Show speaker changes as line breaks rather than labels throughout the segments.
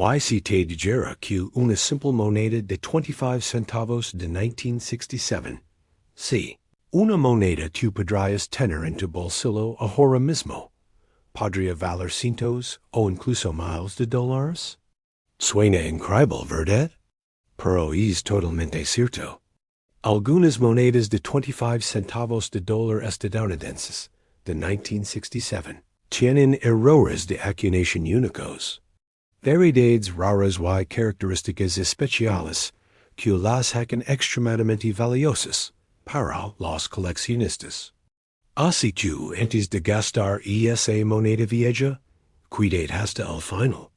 Y se te dijera que una simple moneda de 25 centavos de 1967. Sí. Una moneda tú podrías tener en tu bolsillo ahora mismo. Podría valer cientos o incluso miles de dólares. Suena increíble, ¿verdad? Pero es totalmente cierto. Algunas monedas de 25 centavos de dólar estadounidenses de 1967 tienen errores de acuñación únicos. Variedades raras y características especiales que las hacen extremadamente valiosas para los coleccionistas. Así que antes de gastar esa moneda vieja, cuidad hasta el final.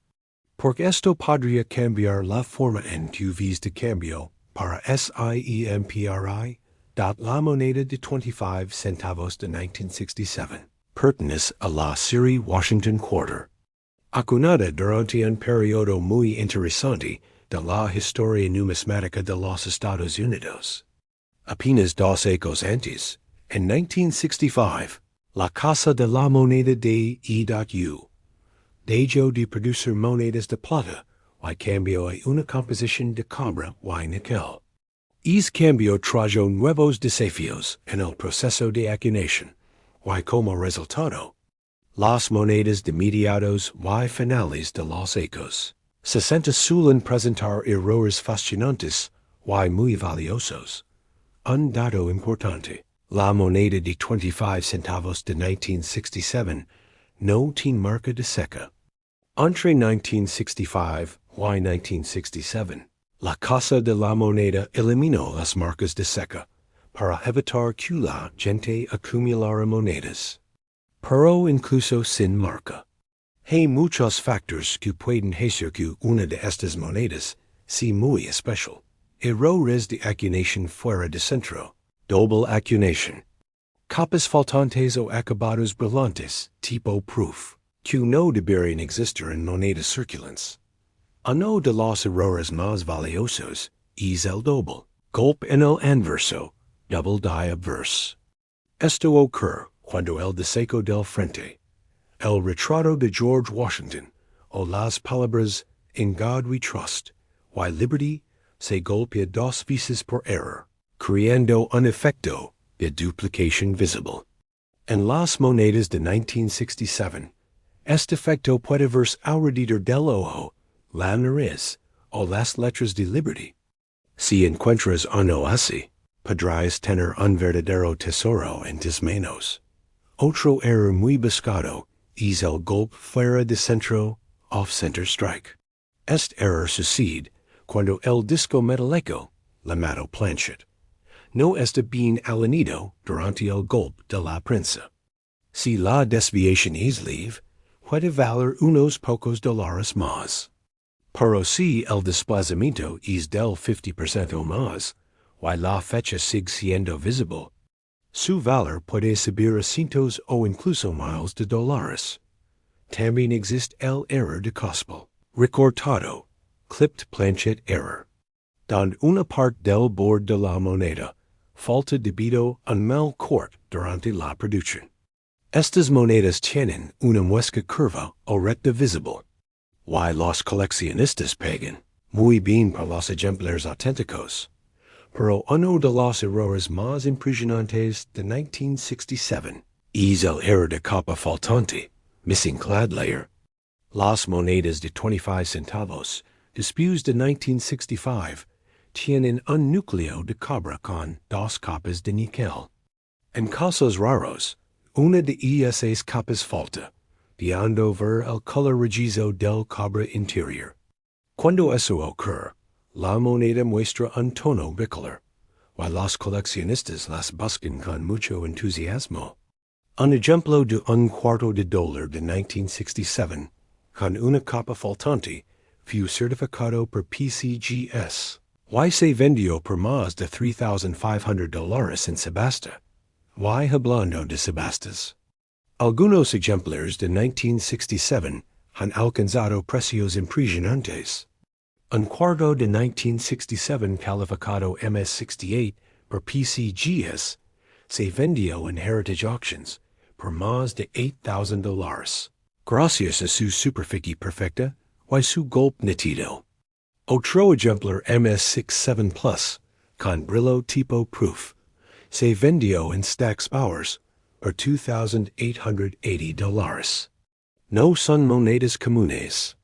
Porque esto podría cambiar la forma en tu ves de cambio para siempre. La moneda de 25 centavos de 1967 pertenece a la serie Washington Cuarto, acuñada durante un periodo muy interesante de la historia numismática de los Estados Unidos. Apenas 2 años antes, en 1965, la Casa de la Moneda de E.U. dejó de producir monedas de plata y cambió a una composición de cobre y níquel. Ese cambio trajo nuevos desafíos en el proceso de acuñación, y como resultado, las monedas de mediados y finales de los años 60 suelen presentar errores fascinantes y muy valiosos. Un dato importante, la moneda de 25 centavos de 1967 no tiene marca de seca. Entre 1965 y 1967, la Casa de la Moneda eliminó las marcas de seca para evitar que la gente acumulara monedas. Pero incluso sin marca, hay muchos factores que pueden hacer que una de estas monedas sea muy especial. Errores de acuñación fuera de centro, doble acuñación, capas faltantes o acabados brillantes, tipo proof, que no deberían existir en monedas circulantes. Uno de los errores más valiosos es el doble golpe en el anverso, double die obverse. Esto ocurre cuando el diseño del frente, el retrato de George Washington o las palabras "In God We Trust" y "Liberty" se golpea 2 veces por error, creando un efecto de duplicación visible. En las monedas de 1967, este efecto puede verse alrededor del ojo, la nariz o las letras de Liberty. Si encuentras uno así, podrías tener un verdadero tesoro en tus manos. Otro error muy buscado es el golpe fuera de centro, off-center strike. Este error sucede cuando el disco metálico, llamado planchet, no está bien alineado durante el golpe de la prensa. Si la desviación es leve, puede valer unos pocos dólares más. Pero si el desplazamiento es del 50% o más, y la fecha sigue siendo visible, su valor puede subir a cientos o incluso miles de dólares. También existe el error de Cospel, recortado, clipped planchet error, donde una parte del borde de la moneda falta debido a un mal corte durante la producción. Estas monedas tienen una muesca curva o recta visible, y los coleccionistas pagan muy bien por los ejemplares auténticos. Pero uno de los errores más impresionantes de 1967 es el error de capa faltante, missing clad layer. Las monedas de 25 centavos después de 1965 tienen un núcleo de cobre con 2 capas de níquel. En casos raros, una de esas capas falta, dejando ver el color rojizo del cobre interior. Cuando eso ocurre, la moneda muestra un tono bicolor, y los coleccionistas las buscan con mucho entusiasmo. Un ejemplo de un cuarto de dólar de 1967, con una capa faltante, fue certificado por PCGS, y se vendió por más de $3,500 en subasta. Y hablando de subastas, algunos ejemplares de 1967 han alcanzado precios impresionantes. Un cuarto de 1967 calificado MS68 por PCGS se vendió en Heritage Auctions por más de $8,000. Gracias a su superficie perfecta y su golpe nítido. Otro ejemplar MS67 Plus, con brillo tipo proof, se vendió en stacks hours, por $2,880. No son monedas comunes.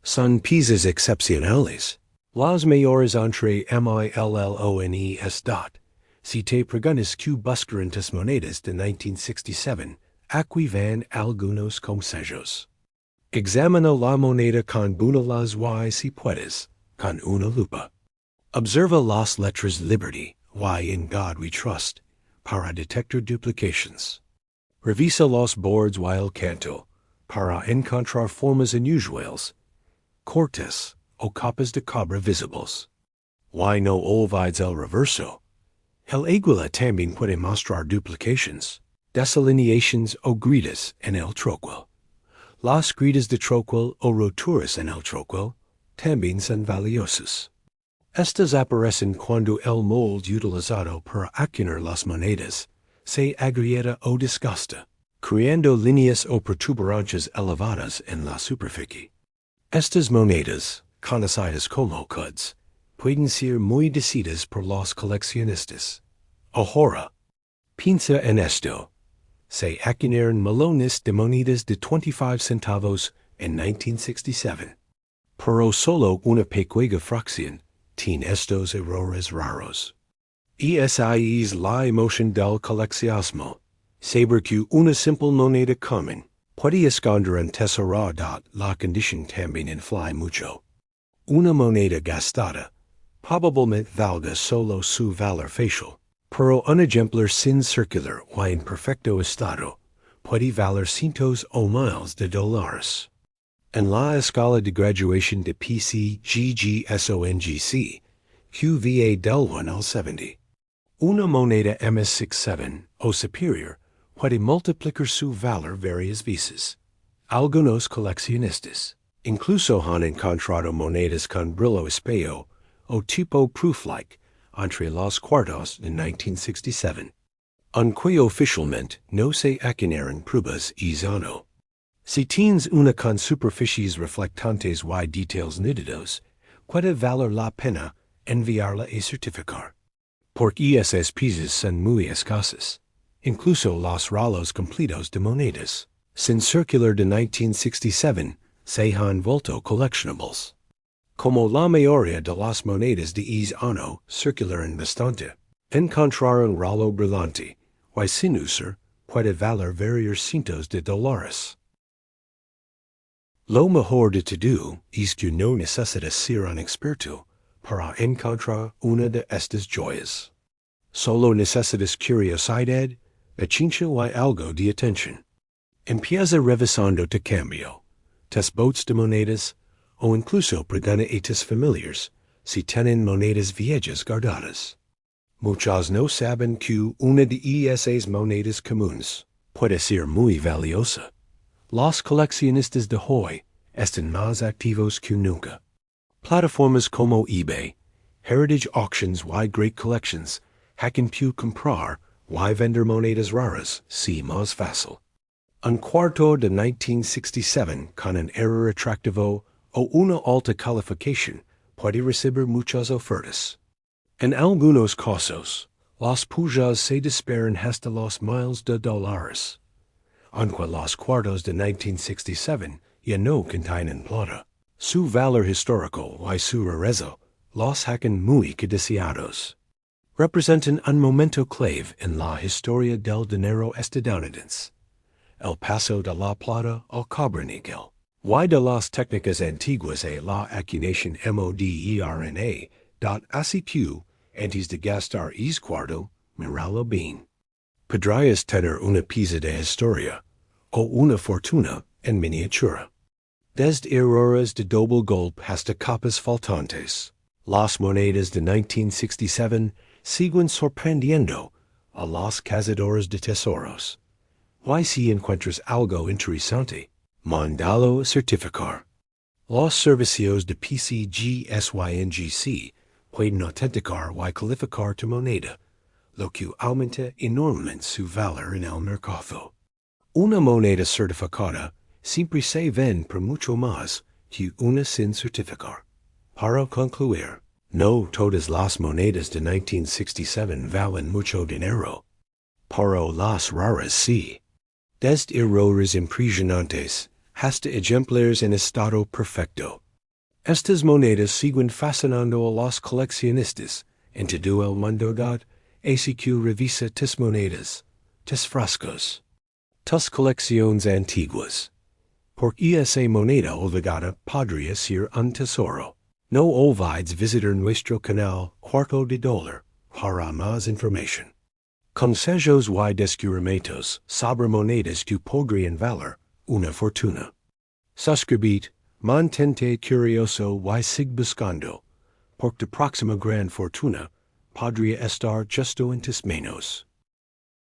Son piezas excepcionales. Las mayores entre millones. Si te preguntas que buscarantes monedas de 1967, aquí van algunos consejos. Examina la moneda con una las y si puedes, con una lupa. Observa las letras Liberty, y in God we trust, para detectar duplications. Revisa los boards y el canto, para encontrar formas inusuales, cortes o capas de cabra visibles. Y no olvides el reverso. El águila también puede mostrar duplications, desalineations o gritas en el troquel. Las gritas de troquel o roturas en el troquel también son valiosas. Estas aparecen cuando el molde utilizado para acuñar las monedas se agrieta o desgasta, creando líneas o protuberancias elevadas en la superficie. Estas monedas, conocidas como cuds, pueden ser muy deseadas por los coleccionistas. Ahora, piensa en esto. Se acuñaron millones de monedas de 25 centavos en 1967. Pero solo una pequeña fracción tiene estos errores raros. Esa es la emoción del coleccionismo. Saber que una simple moneda común puede esconder un tesoro. La condición también influye mucho. Una moneda gastada probablemente valga solo su valor facial, pero un ejemplar sin circular o en perfecto estado puede valer cientos o miles de dólares. En la escala de graduación de PCGGSONGC, QVA del 1 al 70, una moneda MS67 o superior puede multiplicar su valor varias veces. Algunos coleccionistas incluso han encontrado monedas con brillo espejo o tipo proof-like entre los cuartos de 1967, aunque oficialmente no se acuñaron pruebas no. Si tienes una con superficies reflectantes y details nítidos, puede valer la pena enviarla y certificar. Porque esas piezas son muy escasas. Incluso los ralos completos de monedas sin circular de 1967 se han vuelto coleccionables. Como la mayoría de las monedas de ano circularon bastante, encontrar un ralo brillante y sin usar puede valer varios cientos de dólares. Lo mejor de todo es que no necesitas ser un experto para encontrar una de estas joyas. Solo necesitas curiosidad, paciencia y algo de atención. Empieza revisando tu cambio, tus bots de monedas, o incluso pregunta a tus familiares si tienen monedas viejas guardadas. Muchos no saben que una de esas monedas comunes puede ser muy valiosa. Los coleccionistas de hoy están más activos que nunca. Plataformas como eBay, Heritage Auctions y Great Collections hacen que comprar y vender monedas raras sea más fácil. Un cuarto de 1967 con un error atractivo o una alta calificación puede recibir muchas ofertas. En algunos casos, las pullas se disparan hasta los miles de dólares. Aunque los cuartos de 1967 ya no contienen plata, su valor histórico y su rareza los hacen muy codiciados. Representan un momento clave en la historia del dinero estadounidense. El paso de la plata al cobre níquel, y de las técnicas antiguas a la acuñación moderna. Así que, antes de gastar cuarto, míralo bien. Podrías tener una pieza de historia o una fortuna en miniatura. Desde errores de doble golpe hasta capas faltantes, las monedas de 1967 siguen sorprendiendo a los cazadores de tesoros. Y si encuentras algo interesante, mándalo a certificar. Los servicios de PCGSYNGC pueden autenticar y calificar tu moneda, lo que aumenta enormemente su valor en el mercado. Una moneda certificada siempre se vende por mucho más que una sin certificar. Para concluir, no todas las monedas de 1967 valen mucho dinero. Pero las raras sí. Desde errores impresionantes hasta ejemplares en estado perfecto. Estas monedas siguen fascinando a los coleccionistas en todo el mundo. ACQ revisa tus monedas, tus frascos, tus colecciones antiguas. Porque esa moneda olvidada podría ser un tesoro. No olvides visitar nuestro canal Cuarto de dólar para más información. Consejos y descubrimientos sobre monedas que podrían valer una fortuna. Suscríbete, mantente curioso y sigue buscando, porque la próxima gran fortuna podría estar justo en tus manos.